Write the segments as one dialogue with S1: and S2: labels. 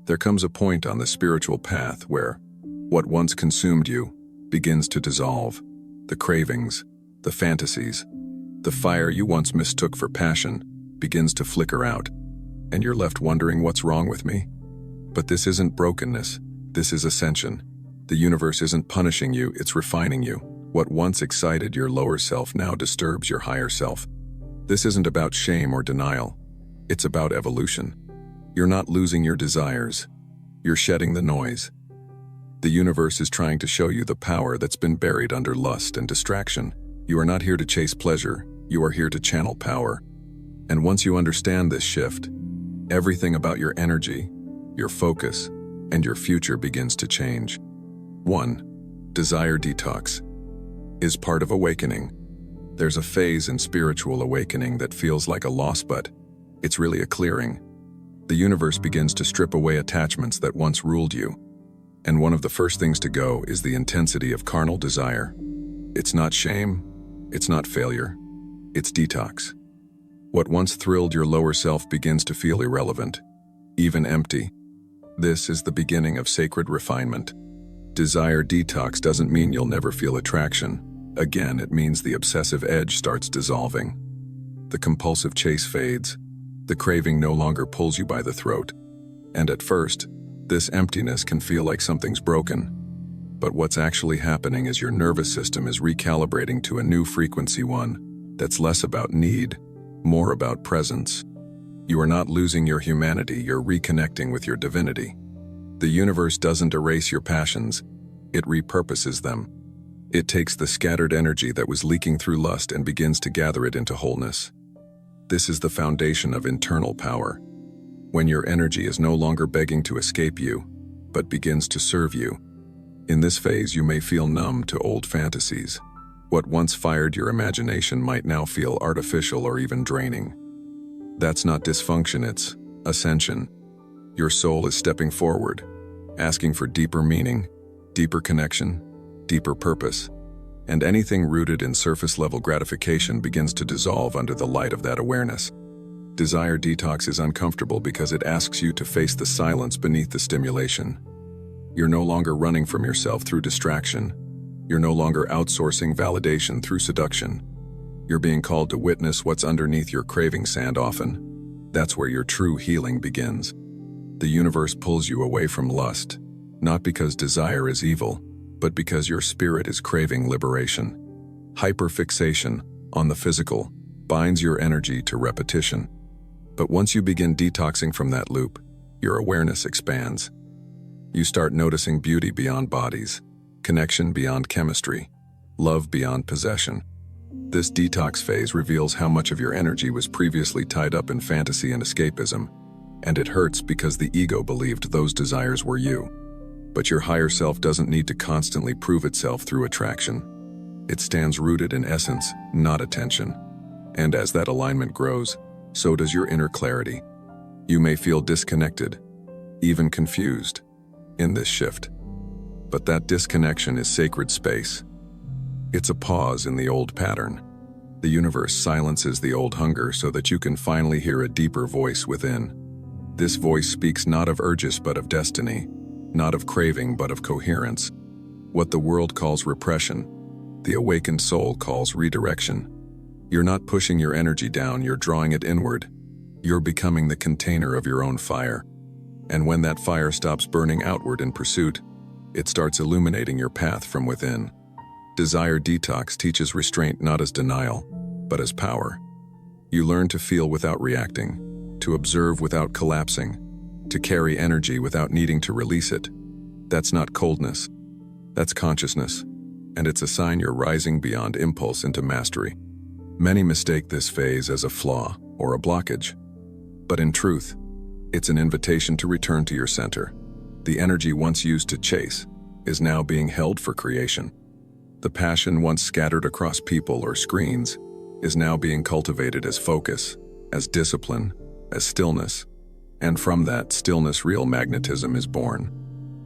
S1: There comes a point on the spiritual path where what once consumed you begins to dissolve. The cravings, the fantasies, the fire you once mistook for passion begins to flicker out, and you're left wondering, what's wrong with me? But this isn't brokenness, this is ascension. The universe isn't punishing you, it's refining you. What once excited your lower self now disturbs your higher self. This isn't about shame or denial, it's about evolution. You're not losing your desires, you're shedding the noise. The universe is trying to show you the power that's been buried under lust and distraction. You are not here to chase pleasure, you are here to channel power. And once you understand this shift, everything about your energy, your focus, and your future begins to change. 1. Desire detox is part of awakening. There's a phase in spiritual awakening that feels like a loss, but it's really a clearing. The universe begins to strip away attachments that once ruled you. And one of the first things to go is the intensity of carnal desire. It's not shame, it's not failure, it's detox. What once thrilled your lower self begins to feel irrelevant, even empty. This is the beginning of sacred refinement. Desire detox doesn't mean you'll never feel attraction. Again, it means the obsessive edge starts dissolving. The compulsive chase fades. The craving no longer pulls you by the throat. And at first, this emptiness can feel like something's broken. But what's actually happening is your nervous system is recalibrating to a new frequency, one that's less about need, more about presence. You are not losing your humanity, you're reconnecting with your divinity. The universe doesn't erase your passions, it repurposes them. It takes the scattered energy that was leaking through lust and begins to gather it into wholeness. This is the foundation of internal power. When your energy is no longer begging to escape you, but begins to serve you. In this phase, you may feel numb to old fantasies. What once fired your imagination might now feel artificial or even draining. That's not dysfunction, it's ascension. Your soul is stepping forward, asking for deeper meaning, deeper connection, deeper purpose. And anything rooted in surface-level gratification begins to dissolve under the light of that awareness. Desire detox is uncomfortable because it asks you to face the silence beneath the stimulation. You're no longer running from yourself through distraction. You're no longer outsourcing validation through seduction. You're being called to witness what's underneath your craving sand often. That's where your true healing begins. The universe pulls you away from lust, not because desire is evil, but because your spirit is craving liberation. Hyperfixation on the physical binds your energy to repetition. But once you begin detoxing from that loop, your awareness expands. You start noticing beauty beyond bodies, connection beyond chemistry, love beyond possession. This detox phase reveals how much of your energy was previously tied up in fantasy and escapism, and it hurts because the ego believed those desires were you. But your higher self doesn't need to constantly prove itself through attraction. It stands rooted in essence, not attention. And as that alignment grows, so does your inner clarity. You may feel disconnected, even confused, in this shift. But that disconnection is sacred space. It's a pause in the old pattern. The universe silences the old hunger so that you can finally hear a deeper voice within. This voice speaks not of urges but of destiny, not of craving but of coherence. What the world calls repression, the awakened soul calls redirection. You're not pushing your energy down, you're drawing it inward. You're becoming the container of your own fire. And when that fire stops burning outward in pursuit, it starts illuminating your path from within. Desire detox teaches restraint not as denial, but as power. You learn to feel without reacting, to observe without collapsing, to carry energy without needing to release it. That's not coldness, that's consciousness, and it's a sign you're rising beyond impulse into mastery. Many mistake this phase as a flaw or a blockage, but in truth, it's an invitation to return to your center. The energy once used to chase is now being held for creation. The passion once scattered across people or screens is now being cultivated as focus, as discipline, as stillness. And from that stillness, real magnetism is born.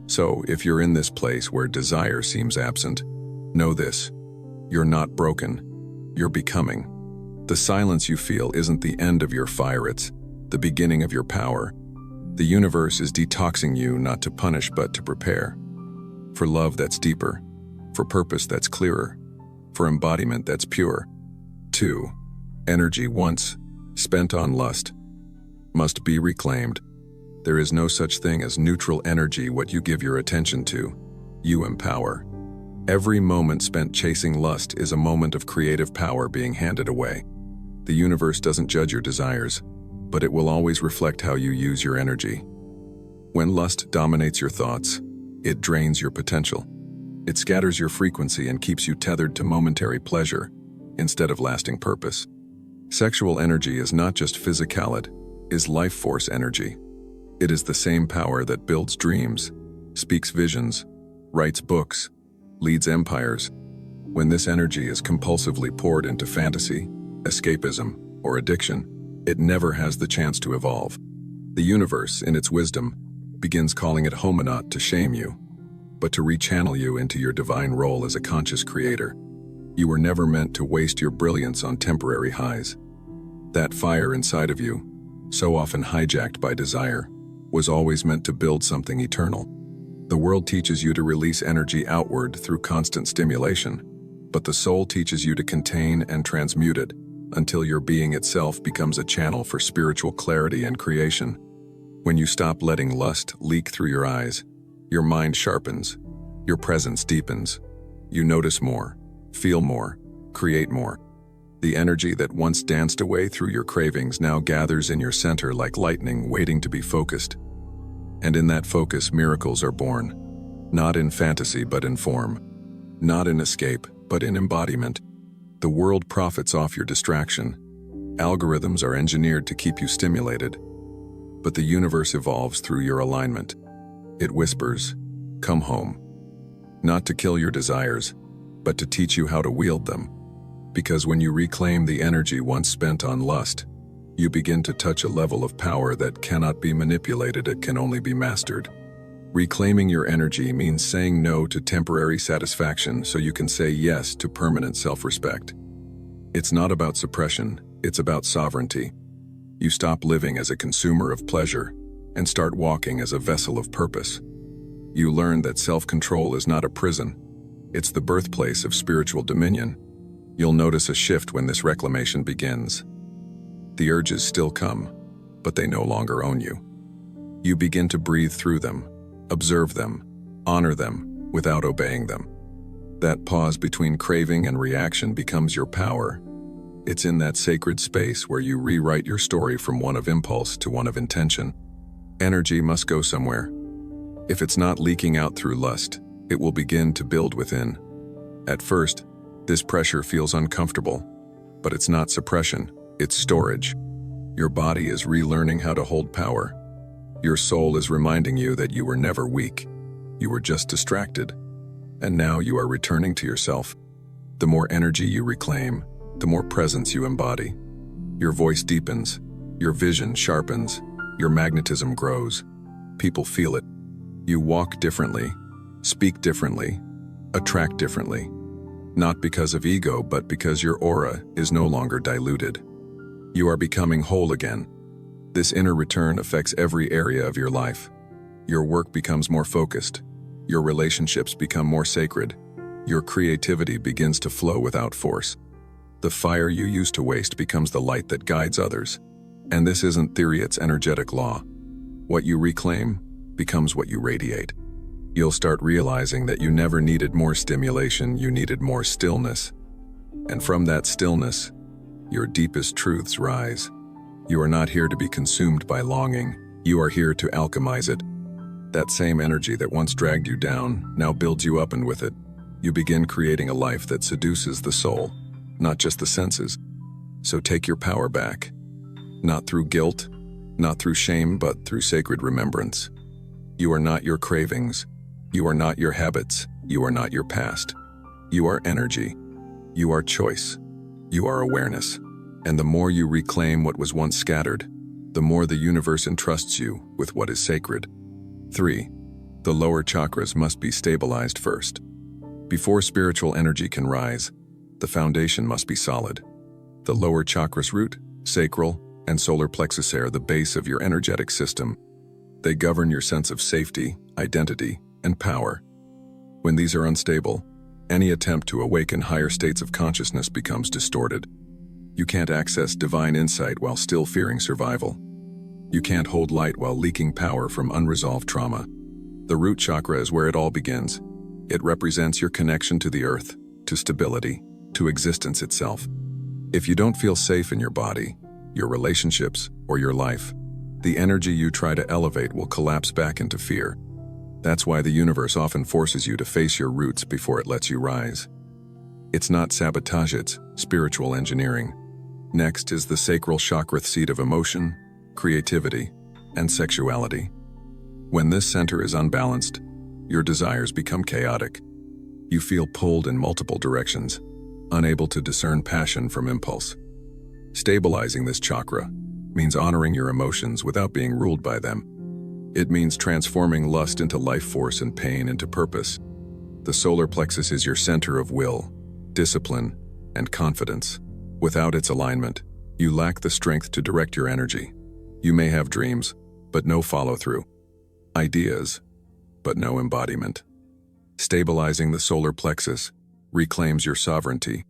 S1: So, if you're in this place where desire seems absent, know this: you're not broken, you're becoming. The silence you feel isn't the end of your fire, it's the beginning of your power. The universe is detoxing you not to punish but to prepare. For love that's deeper, for purpose that's clearer, for embodiment that's pure. 2. Energy once spent on lust must be reclaimed. There is no such thing as neutral energy. What you give your attention to, you empower. Every moment spent chasing lust is a moment of creative power being handed away. The universe doesn't judge your desires, but it will always reflect how you use your energy. When lust dominates your thoughts, it drains your potential. It scatters your frequency and keeps you tethered to momentary pleasure instead of lasting purpose. Sexual energy is not just physicality, it is life force energy. It is the same power that builds dreams, speaks visions, writes books, leads empires. When this energy is compulsively poured into fantasy, escapism, or addiction, it never has the chance to evolve. The universe, in its wisdom, begins calling it home not to shame you, but to rechannel you into your divine role as a conscious creator. You were never meant to waste your brilliance on temporary highs. That fire inside of you, so often hijacked by desire, was always meant to build something eternal. The world teaches you to release energy outward through constant stimulation, but the soul teaches you to contain and transmute it until your being itself becomes a channel for spiritual clarity and creation. When you stop letting lust leak through your eyes, your mind sharpens, your presence deepens. You notice more, feel more, create more. The energy that once danced away through your cravings now gathers in your center like lightning waiting to be focused. And in that focus, miracles are born, not in fantasy but in form, not in escape but in embodiment. The world profits off your distraction. Algorithms are engineered to keep you stimulated, but the universe evolves through your alignment. It whispers, "Come home." Not to kill your desires, but to teach you how to wield them. Because when you reclaim the energy once spent on lust, you begin to touch a level of power that cannot be manipulated, it can only be mastered. Reclaiming your energy means saying no to temporary satisfaction so you can say yes to permanent self-respect. It's not about suppression, it's about sovereignty. You stop living as a consumer of pleasure and start walking as a vessel of purpose. You learn that self-control is not a prison, it's the birthplace of spiritual dominion. You'll notice a shift when this reclamation begins. The urges still come, but they no longer own you. You begin to breathe through them, observe them, honor them, without obeying them. That pause between craving and reaction becomes your power. It's in that sacred space where you rewrite your story from one of impulse to one of intention. Energy must go somewhere. If it's not leaking out through lust, it will begin to build within. At first, this pressure feels uncomfortable, but it's not suppression, it's storage. Your body is relearning how to hold power. Your soul is reminding you that you were never weak. You were just distracted. And now you are returning to yourself. The more energy you reclaim, the more presence you embody. Your voice deepens, your vision sharpens, your magnetism grows. People feel it. You walk differently, speak differently, attract differently. Not because of ego, but because your aura is no longer diluted. You are becoming whole again. This inner return affects every area of your life. Your work becomes more focused. Your relationships become more sacred. Your creativity begins to flow without force. The fire you used to waste becomes the light that guides others. And this isn't theory, it's energetic law. What you reclaim becomes what you radiate. You'll start realizing that you never needed more stimulation, you needed more stillness. And from that stillness, your deepest truths rise. You are not here to be consumed by longing, you are here to alchemize it. That same energy that once dragged you down now builds you up, and with it, you begin creating a life that seduces the soul, not just the senses. So take your power back. Not through guilt, not through shame, but through sacred remembrance. You are not your cravings. You are not your habits. You are not your past. You are energy. You are choice. You are awareness. And the more you reclaim what was once scattered, the more the universe entrusts you with what is sacred. 3. The lower chakras must be stabilized first. Before spiritual energy can rise, the foundation must be solid. The lower chakras, root, sacral, and solar plexus, are the base of your energetic system. They govern your sense of safety, identity, and power. When these are unstable, any attempt to awaken higher states of consciousness becomes distorted. You can't access divine insight while still fearing survival. You can't hold light while leaking power from unresolved trauma. The root chakra is where it all begins. It represents your connection to the earth, to stability, to existence itself. If you don't feel safe in your body, your relationships, or your life, the energy you try to elevate will collapse back into fear. That's why the universe often forces you to face your roots before it lets you rise. It's not sabotage, it's spiritual engineering. Next is the sacral chakra, seat of emotion, creativity, and sexuality. When this center is unbalanced, your desires become chaotic. You feel pulled in multiple directions, unable to discern passion from impulse. Stabilizing this chakra means honoring your emotions without being ruled by them. It means transforming lust into life force and pain into purpose. The solar plexus is your center of will, discipline, and confidence. Without its alignment, you lack the strength to direct your energy. You may have dreams, but no follow-through. Ideas, but no embodiment. Stabilizing the solar plexus reclaims your sovereignty.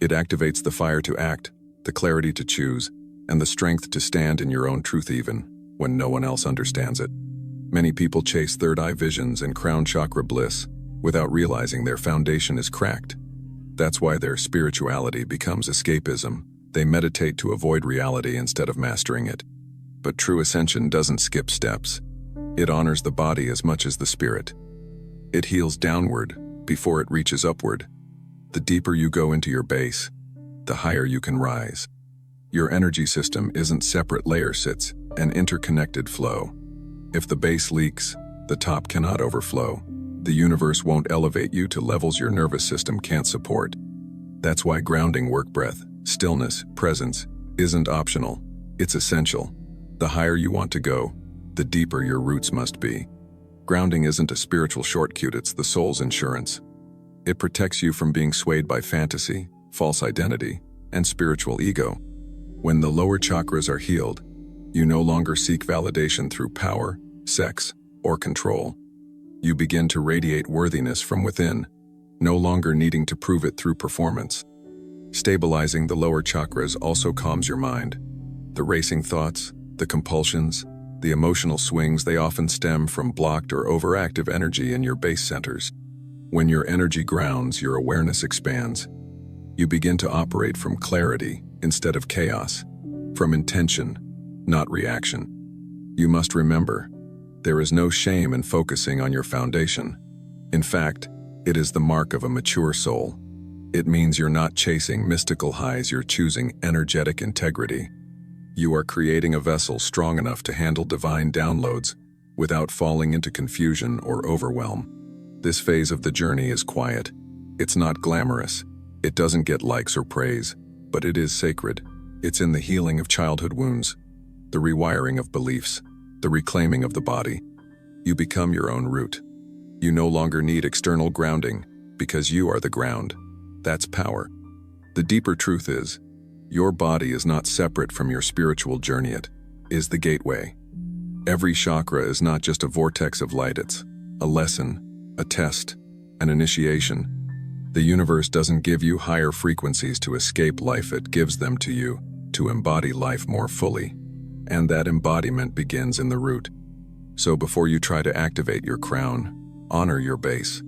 S1: It activates the fire to act, the clarity to choose, and the strength to stand in your own truth even when no one else understands it. Many people chase third-eye visions and crown chakra bliss without realizing their foundation is cracked. That's why their spirituality becomes escapism. They meditate to avoid reality instead of mastering it. But true ascension doesn't skip steps. It honors the body as much as the spirit. It heals downward before it reaches upward. The deeper you go into your base, the higher you can rise. Your energy system isn't separate layers, it's an interconnected flow. If the base leaks, the top cannot overflow. The universe won't elevate you to levels your nervous system can't support. That's why grounding work, breath, stillness, presence, isn't optional. It's essential. The higher you want to go, the deeper your roots must be. Grounding isn't a spiritual shortcut, it's the soul's insurance. It protects you from being swayed by fantasy, false identity, and spiritual ego. When the lower chakras are healed, you no longer seek validation through power, sex, or control. You begin to radiate worthiness from within, no longer needing to prove it through performance. Stabilizing the lower chakras also calms your mind. The racing thoughts, the compulsions, the emotional swings, they often stem from blocked or overactive energy in your base centers. When your energy grounds, your awareness expands. You begin to operate from clarity instead of chaos, from intention, not reaction. You must remember, there is no shame in focusing on your foundation. In fact, it is the mark of a mature soul. It means you're not chasing mystical highs, you're choosing energetic integrity. You are creating a vessel strong enough to handle divine downloads without falling into confusion or overwhelm. This phase of the journey is quiet. It's not glamorous. It doesn't get likes or praise, but it is sacred. It's in the healing of childhood wounds, the rewiring of beliefs, the reclaiming of the body. You become your own root. You no longer need external grounding because you are the ground. That's power. The deeper truth is, your body is not separate from your spiritual journey. It is the gateway. Every chakra is not just a vortex of light, it's a lesson, a test, an initiation. The universe doesn't give you higher frequencies to escape life, it gives them to you to embody life more fully. And that embodiment begins in the root. So before you try to activate your crown, honor your base.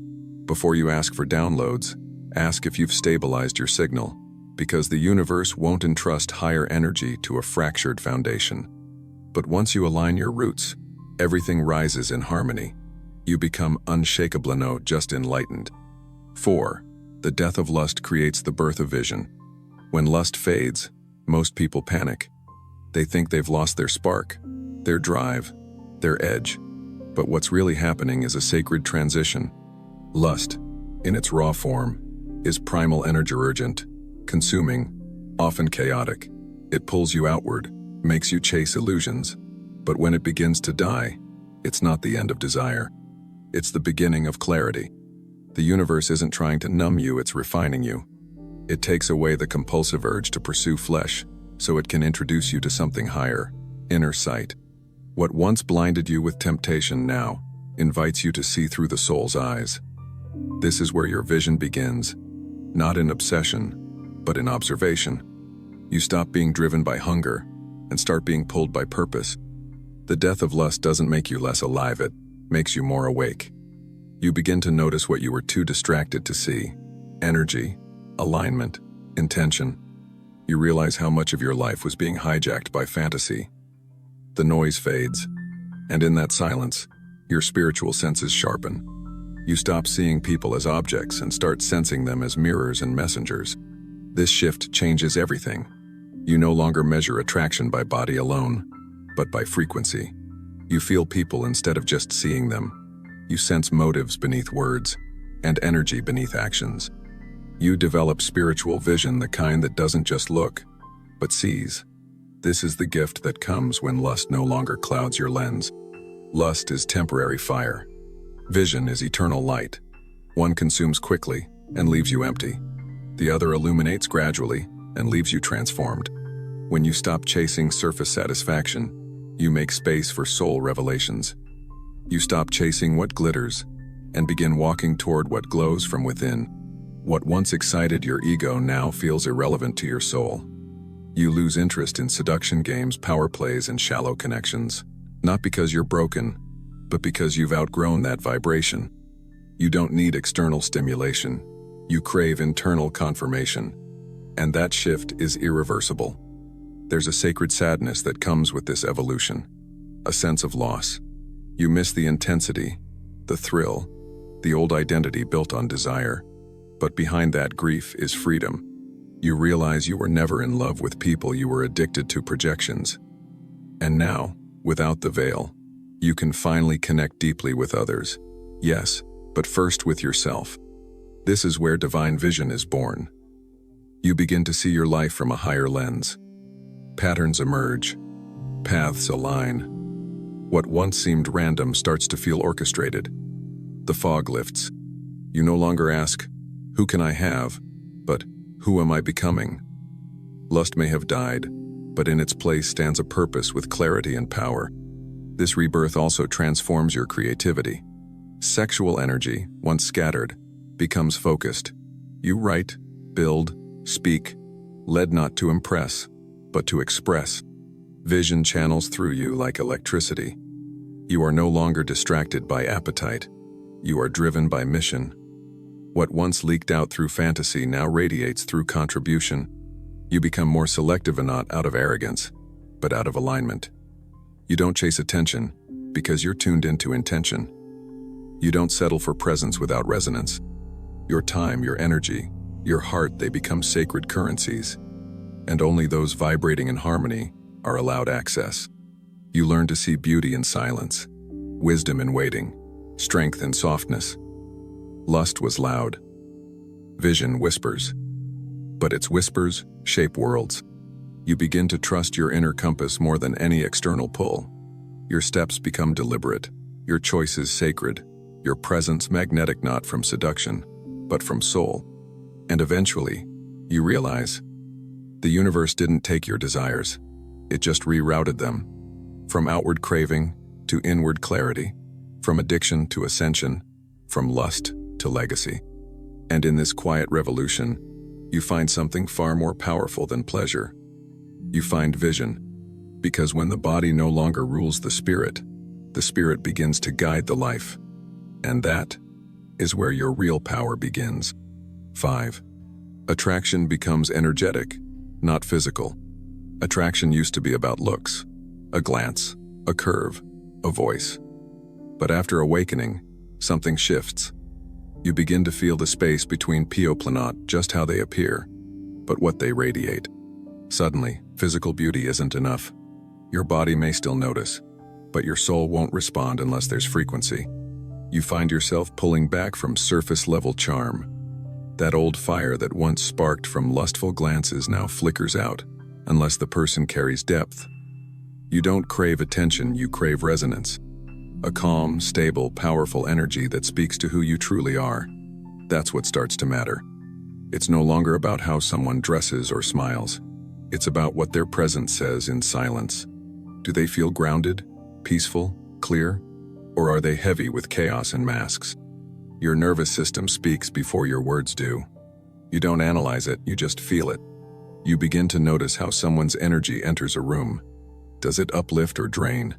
S1: Before you ask for downloads, ask if you've stabilized your signal, because the universe won't entrust higher energy to a fractured foundation. But once you align your roots, everything rises in harmony. You become unshakable, not just enlightened. 4. The death of lust creates the birth of vision. When lust fades, most people panic. They think they've lost their spark, their drive, their edge. But what's really happening is a sacred transition. Lust, in its raw form, is primal energy, urgent, consuming, often chaotic. It pulls you outward, makes you chase illusions. But when it begins to die, it's not the end of desire. It's the beginning of clarity. The universe isn't trying to numb you, it's refining you. It takes away the compulsive urge to pursue flesh, so it can introduce you to something higher, inner sight. What once blinded you with temptation now invites you to see through the soul's eyes. This is where your vision begins, not in obsession, but in observation. You stop being driven by hunger and start being pulled by purpose. The death of lust doesn't make you less alive, it makes you more awake. You begin to notice what you were too distracted to see: energy, alignment, intention. You realize how much of your life was being hijacked by fantasy. The noise fades, and in that silence, your spiritual senses sharpen. You stop seeing people as objects and start sensing them as mirrors and messengers. This shift changes everything. You no longer measure attraction by body alone, but by frequency. You feel people instead of just seeing them. You sense motives beneath words and energy beneath actions. You develop spiritual vision, the kind that doesn't just look, but sees. This is the gift that comes when lust no longer clouds your lens. Lust is temporary fire. Vision is eternal light. One consumes quickly and leaves you empty. The other illuminates gradually and leaves you transformed. When you stop chasing surface satisfaction, you make space for soul revelations. You stop chasing what glitters and begin walking toward what glows from within. What once excited your ego now feels irrelevant to your soul. You lose interest in seduction games, power plays, and shallow connections, not because you're broken, but because you've outgrown that vibration. You don't need external stimulation. You crave internal confirmation. And that shift is irreversible. There's a sacred sadness that comes with this evolution, a sense of loss. You miss the intensity, the thrill, the old identity built on desire. But behind that grief is freedom. You realize you were never in love with people, you were addicted to projections. And now, without the veil, you can finally connect deeply with others. Yes, but first with yourself. This is where divine vision is born. You begin to see your life from a higher lens. Patterns emerge. Paths align. What once seemed random starts to feel orchestrated. The fog lifts. You no longer ask, "Who can I have?" but "Who am I becoming?" Lust may have died, but in its place stands a purpose with clarity and power. This rebirth also transforms your creativity. Sexual energy, once scattered, becomes focused. You write, build, speak, led not to impress, but to express. Vision channels through you like electricity. You are no longer distracted by appetite. You are driven by mission. What once leaked out through fantasy now radiates through contribution. You become more selective, and not out of arrogance, but out of alignment. You don't chase attention because you're tuned into intention. You don't settle for presence without resonance. Your time, your energy, your heart, they become sacred currencies. And only those vibrating in harmony are allowed access. You learn to see beauty in silence, wisdom in waiting, strength in softness. Lust was loud. Vision whispers. But its whispers shape worlds. You begin to trust your inner compass more than any external pull. Your steps become deliberate, your choices sacred, your presence magnetic, not from seduction, but from soul. And eventually, you realize the universe didn't take your desires. It just rerouted them. From outward craving to inward clarity, from addiction to ascension, from lust to legacy. And in this quiet revolution, you find something far more powerful than pleasure. You find vision, because when the body no longer rules the spirit begins to guide the life. And that is where your real power begins. 5. Attraction becomes energetic, not physical. Attraction used to be about looks, a glance, a curve, a voice. But after awakening, something shifts. You begin to feel the space between pupils, not just how they appear, but what they radiate. Suddenly, physical beauty isn't enough. Your body may still notice, but your soul won't respond unless there's frequency. You find yourself pulling back from surface-level charm. That old fire that once sparked from lustful glances now flickers out, unless the person carries depth. You don't crave attention, you crave resonance. A calm, stable, powerful energy that speaks to who you truly are. That's what starts to matter. It's no longer about how someone dresses or smiles. It's about what their presence says in silence. Do they feel grounded? peaceful, clear, or are they heavy with chaos and masks? Your nervous system speaks before your words do. You don't analyze it, you just feel it. You begin to notice how someone's energy enters a room. Does it uplift or drain?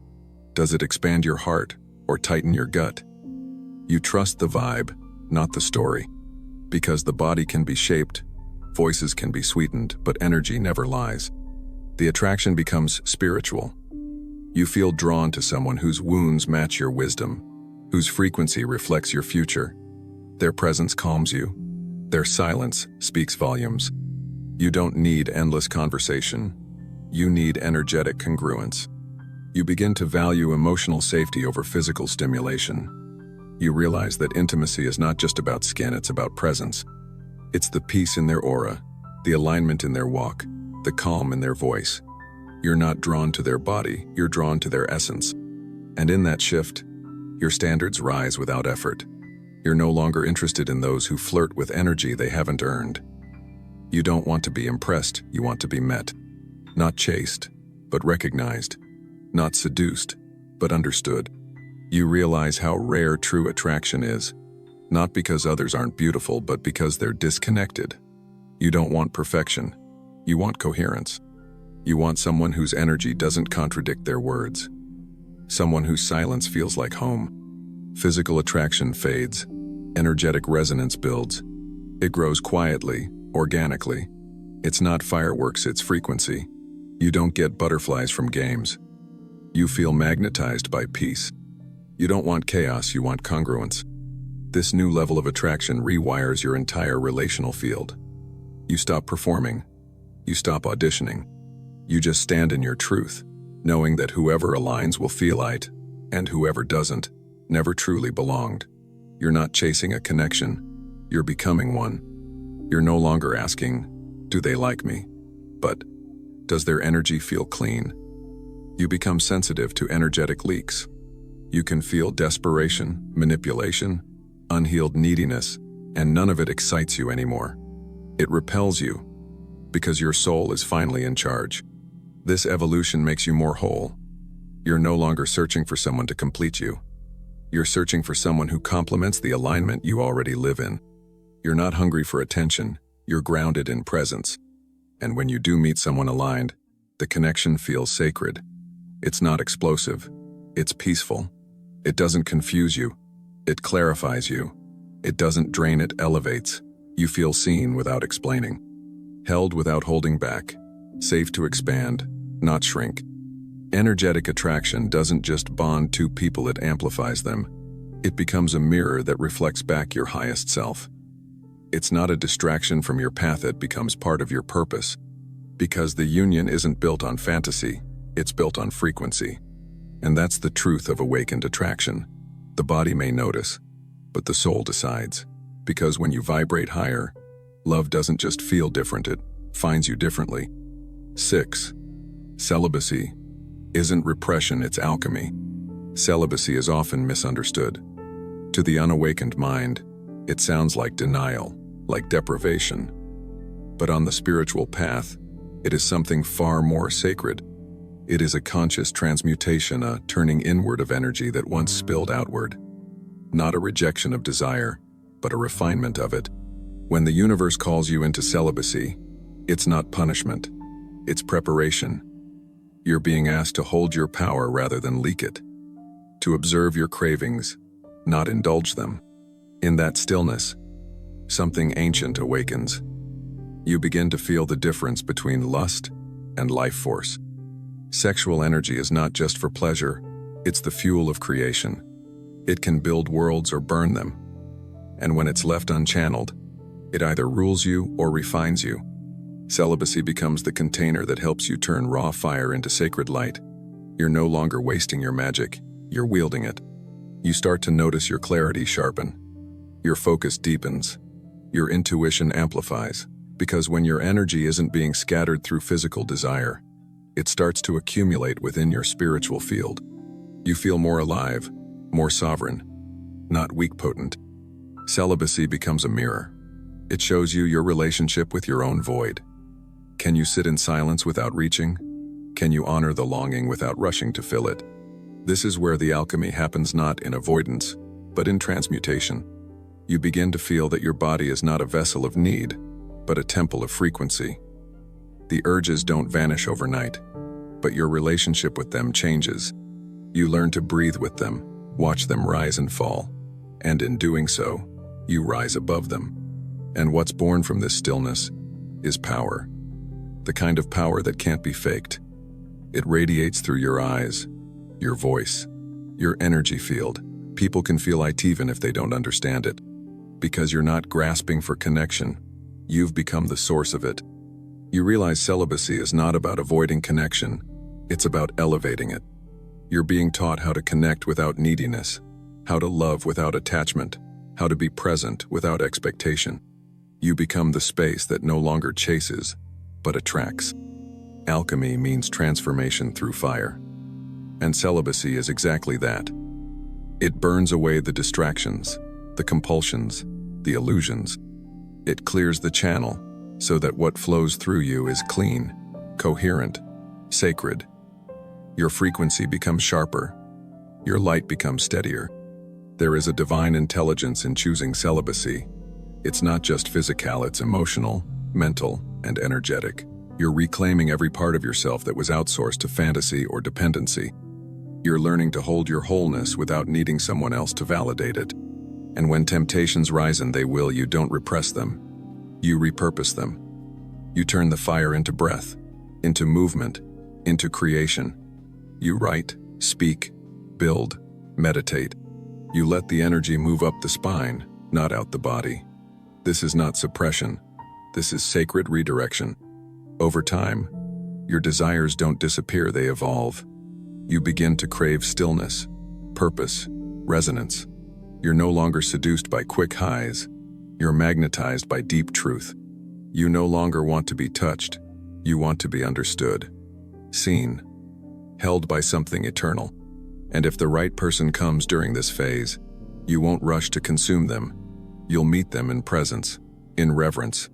S1: Does it expand your heart or tighten your gut? You trust the vibe, not the story. Because the body can be shaped, voices can be sweetened, but energy never lies. The attraction becomes spiritual. You feel drawn to someone whose wounds match your wisdom, whose frequency reflects your future. Their presence calms you. Their silence speaks volumes. You don't need endless conversation. You need energetic congruence. You begin to value emotional safety over physical stimulation. You realize that intimacy is not just about skin, it's about presence. It's the peace in their aura, the alignment in their walk, the calm in their voice. You're not drawn to their body, you're drawn to their essence. And in that shift, your standards rise without effort. You're no longer interested in those who flirt with energy they haven't earned. You don't want to be impressed, you want to be met. Not chased, but recognized. Not seduced, but understood. You realize how rare true attraction is, not because others aren't beautiful, but because they're disconnected. You don't want perfection. You want coherence. You want someone whose energy doesn't contradict their words. Someone whose silence feels like home. Physical attraction fades. Energetic resonance builds. It grows quietly, organically. It's not fireworks, it's frequency. You don't get butterflies from games. You feel magnetized by peace. You don't want chaos, you want congruence. This new level of attraction rewires your entire relational field. You stop performing. You stop auditioning. You just stand in your truth, knowing that whoever aligns will feel it, and whoever doesn't, never truly belonged. You're not chasing a connection. You're becoming one. You're no longer asking, do they like me? But, does their energy feel clean? You become sensitive to energetic leaks. You can feel desperation, manipulation, unhealed neediness, and none of it excites you anymore. It repels you, because your soul is finally in charge. This evolution makes you more whole. You're no longer searching for someone to complete you. You're searching for someone who complements the alignment you already live in. You're not hungry for attention, you're grounded in presence. And when you do meet someone aligned, the connection feels sacred. It's not explosive, it's peaceful. It doesn't confuse you, it clarifies you. It doesn't drain, it elevates. You feel seen without explaining. Held without holding back. Safe to expand, not shrink. Energetic attraction doesn't just bond two people, it amplifies them. It becomes a mirror that reflects back your highest self. It's not a distraction from your path, it becomes part of your purpose. Because the union isn't built on fantasy, it's built on frequency. And that's the truth of awakened attraction. The body may notice, but the soul decides. Because when you vibrate higher, love doesn't just feel different, it finds you differently. 6. Celibacy isn't repression, it's alchemy. Celibacy is often misunderstood. To the unawakened mind, it sounds like denial, like deprivation. But on the spiritual path, it is something far more sacred. It is a conscious transmutation, a turning inward of energy that once spilled outward. Not a rejection of desire, but a refinement of it. When the universe calls you into celibacy, it's not punishment, it's preparation. You're being asked to hold your power rather than leak it. To observe your cravings, not indulge them. In that stillness, something ancient awakens. You begin to feel the difference between lust and life force. Sexual energy is not just for pleasure, it's the fuel of creation. It can build worlds or burn them. And when it's left unchanneled, it either rules you or refines you. Celibacy becomes the container that helps you turn raw fire into sacred light. You're no longer wasting your magic, you're wielding it. You start to notice your clarity sharpen. Your focus deepens. Your intuition amplifies. Because when your energy isn't being scattered through physical desire, it starts to accumulate within your spiritual field. You feel more alive, more sovereign, not weak potent. Celibacy becomes a mirror. It shows you your relationship with your own void. Can you sit in silence without reaching? Can you honor the longing without rushing to fill it? This is where the alchemy happens, not in avoidance, but in transmutation. You begin to feel that your body is not a vessel of need, but a temple of frequency. The urges don't vanish overnight, but your relationship with them changes. You learn to breathe with them, watch them rise and fall, and in doing so, you rise above them. And what's born from this stillness is power. The kind of power that can't be faked. It radiates through your eyes, your voice, your energy field. People can feel it even if they don't understand it. Because you're not grasping for connection, you've become the source of it. You realize celibacy is not about avoiding connection, it's about elevating it. You're being taught how to connect without neediness, how to love without attachment, how to be present without expectation. You become the space that no longer chases, but attracts. Alchemy means transformation through fire. And celibacy is exactly that. It burns away the distractions, the compulsions, the illusions. It clears the channel so that what flows through you is clean, coherent, sacred. Your frequency becomes sharper. Your light becomes steadier. There is a divine intelligence in choosing celibacy. It's not just physical, it's emotional, mental, and energetic. You're reclaiming every part of yourself that was outsourced to fantasy or dependency. You're learning to hold your wholeness without needing someone else to validate it. And when temptations rise, and they will, you don't repress them. You repurpose them. You turn the fire into breath, into movement, into creation. You write, speak, build, meditate. You let the energy move up the spine, not out the body. This is not suppression. This is sacred redirection. Over time, your desires don't disappear, they evolve. You begin to crave stillness, purpose, resonance. You're no longer seduced by quick highs. You're magnetized by deep truth. You no longer want to be touched. You want to be understood, seen, held by something eternal. And if the right person comes during this phase, you won't rush to consume them. You'll meet them in presence, in reverence.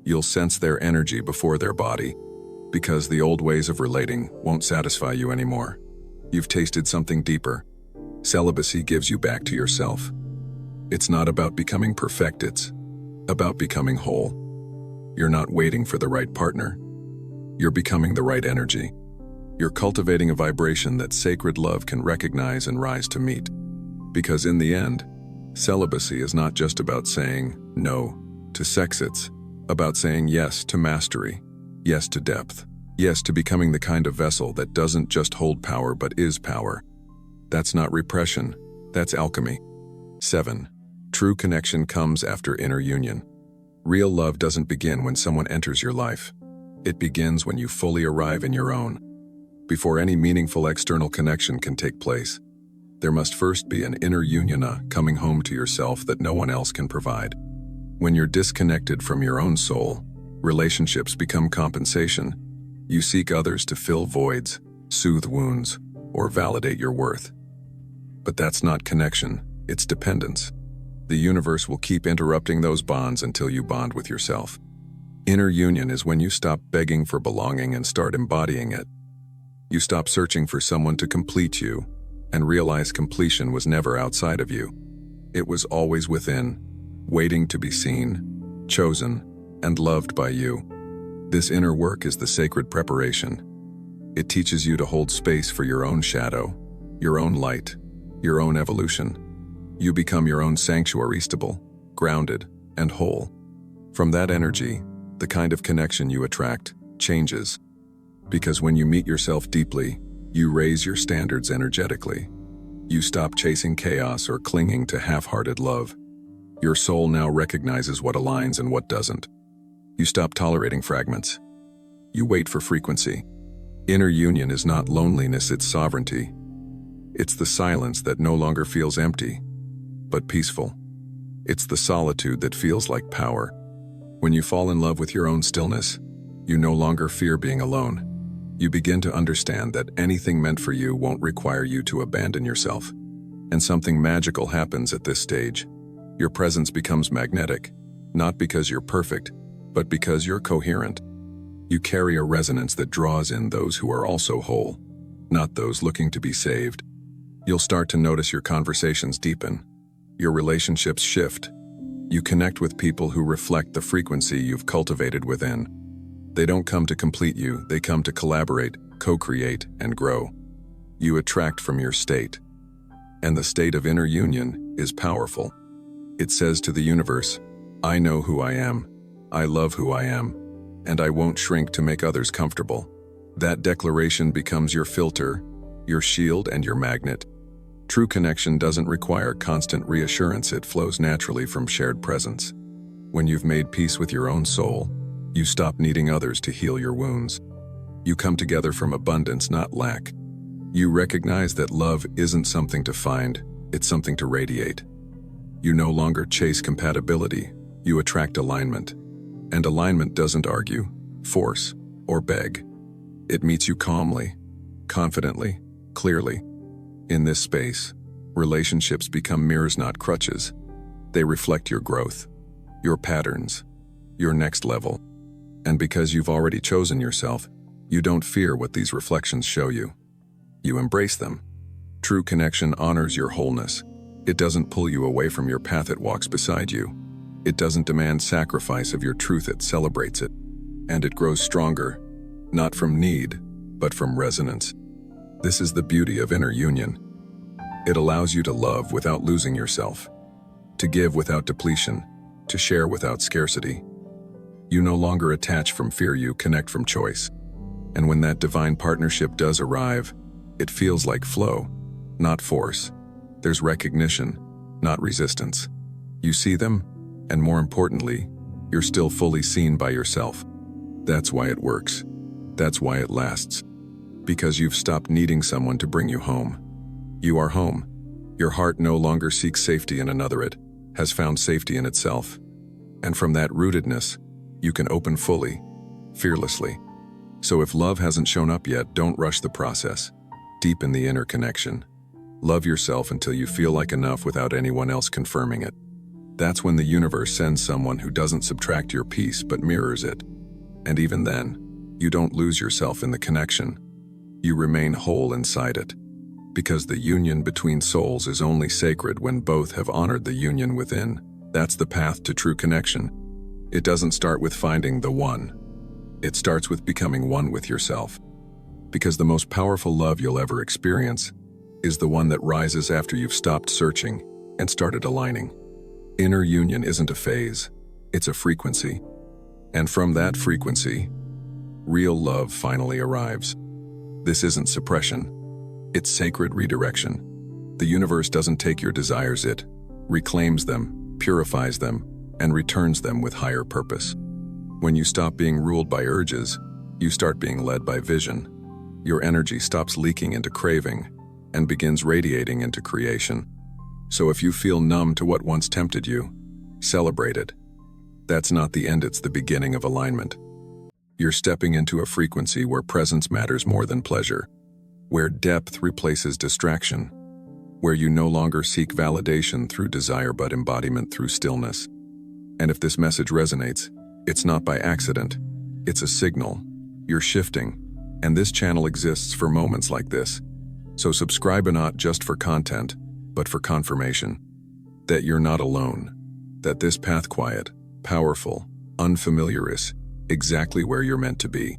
S1: You'll sense their energy before their body, because the old ways of relating won't satisfy you anymore. You've tasted something deeper. Celibacy gives you back to yourself. It's not about becoming perfect, it's about becoming whole. You're not waiting for the right partner. You're becoming the right energy. You're cultivating a vibration that sacred love can recognize and rise to meet. Because in the end, celibacy is not just about saying no to sex, it's about saying yes to mastery, yes to depth, yes to becoming the kind of vessel that doesn't just hold power but is power. That's not repression, that's alchemy. 7. True connection comes after inner union. Real love doesn't begin when someone enters your life. It begins when you fully arrive in your own. Before any meaningful external connection can take place, there must first be an inner union, coming home to yourself that no one else can provide. When you're disconnected from your own soul, relationships become compensation. You seek others to fill voids, soothe wounds, or validate your worth. But that's not connection, it's dependence. The universe will keep interrupting those bonds until you bond with yourself. Inner union is when you stop begging for belonging and start embodying it. You stop searching for someone to complete you and realize completion was never outside of you. It was always within, waiting to be seen, chosen, and loved by you. This inner work is the sacred preparation. It teaches you to hold space for your own shadow, your own light, your own evolution. You become your own sanctuary, stable, grounded, and whole. From that energy, the kind of connection you attract changes. Because when you meet yourself deeply, you raise your standards energetically. You stop chasing chaos or clinging to half-hearted love. Your soul now recognizes what aligns and what doesn't. You stop tolerating fragments. You wait for frequency. Inner union is not loneliness, it's sovereignty. It's the silence that no longer feels empty, but peaceful. It's the solitude that feels like power. When you fall in love with your own stillness, you no longer fear being alone. You begin to understand that anything meant for you won't require you to abandon yourself. And something magical happens at this stage. Your presence becomes magnetic, not because you're perfect, but because you're coherent. You carry a resonance that draws in those who are also whole, not those looking to be saved. You'll start to notice your conversations deepen, your relationships shift. You connect with people who reflect the frequency you've cultivated within. They don't come to complete you, they come to collaborate, co-create, and grow. You attract from your state. And the state of inner union is powerful. It says to the universe, I know who I am, I love who I am, and I won't shrink to make others comfortable. That declaration becomes your filter, your shield, and your magnet. True connection doesn't require constant reassurance, it flows naturally from shared presence. When you've made peace with your own soul, you stop needing others to heal your wounds. You come together from abundance, not lack. You recognize that love isn't something to find, it's something to radiate. You no longer chase compatibility, you attract alignment. And alignment doesn't argue, force, or beg. It meets you calmly, confidently, clearly. In this space, relationships become mirrors, not crutches. They reflect your growth, your patterns, your next level. And because you've already chosen yourself, you don't fear what these reflections show you. You embrace them. True connection honors your wholeness. It doesn't pull you away from your path, it walks beside you. It doesn't demand sacrifice of your truth, it celebrates it. And it grows stronger, not from need, but from resonance. This is the beauty of inner union. It allows you to love without losing yourself, to give without depletion, to share without scarcity. You no longer attach from fear, you connect from choice. And when that divine partnership does arrive, it feels like flow, not force. There's recognition, not resistance. You see them, and more importantly, you're still fully seen by yourself. That's why it works. That's why it lasts. Because you've stopped needing someone to bring you home. You are home. Your heart no longer seeks safety in another, it has found safety in itself. And from that rootedness, you can open fully, fearlessly. So if love hasn't shown up yet, don't rush the process. Deepen the inner connection. Love yourself until you feel like enough without anyone else confirming it. That's when the universe sends someone who doesn't subtract your peace but mirrors it. And even then, you don't lose yourself in the connection. You remain whole inside it. Because the union between souls is only sacred when both have honored the union within. That's the path to true connection. It doesn't start with finding the one. It starts with becoming one with yourself. Because the most powerful love you'll ever experience is the one that rises after you've stopped searching and started aligning. Inner union isn't a phase, it's a frequency. And from that frequency, real love finally arrives. This isn't suppression, it's sacred redirection. The universe doesn't take your desires, it reclaims them, purifies them, and returns them with higher purpose. When you stop being ruled by urges, you start being led by vision. Your energy stops leaking into craving and begins radiating into creation. So if you feel numb to what once tempted you, celebrate it. That's not the end, it's the beginning of alignment. You're stepping into a frequency where presence matters more than pleasure, where depth replaces distraction, where you no longer seek validation through desire but embodiment through stillness. And if this message resonates, it's not by accident, it's a signal. You're shifting, and this channel exists for moments like this. So subscribe, not just for content, but for confirmation that you're not alone, that this path, quiet, powerful, unfamiliar, is exactly where you're meant to be.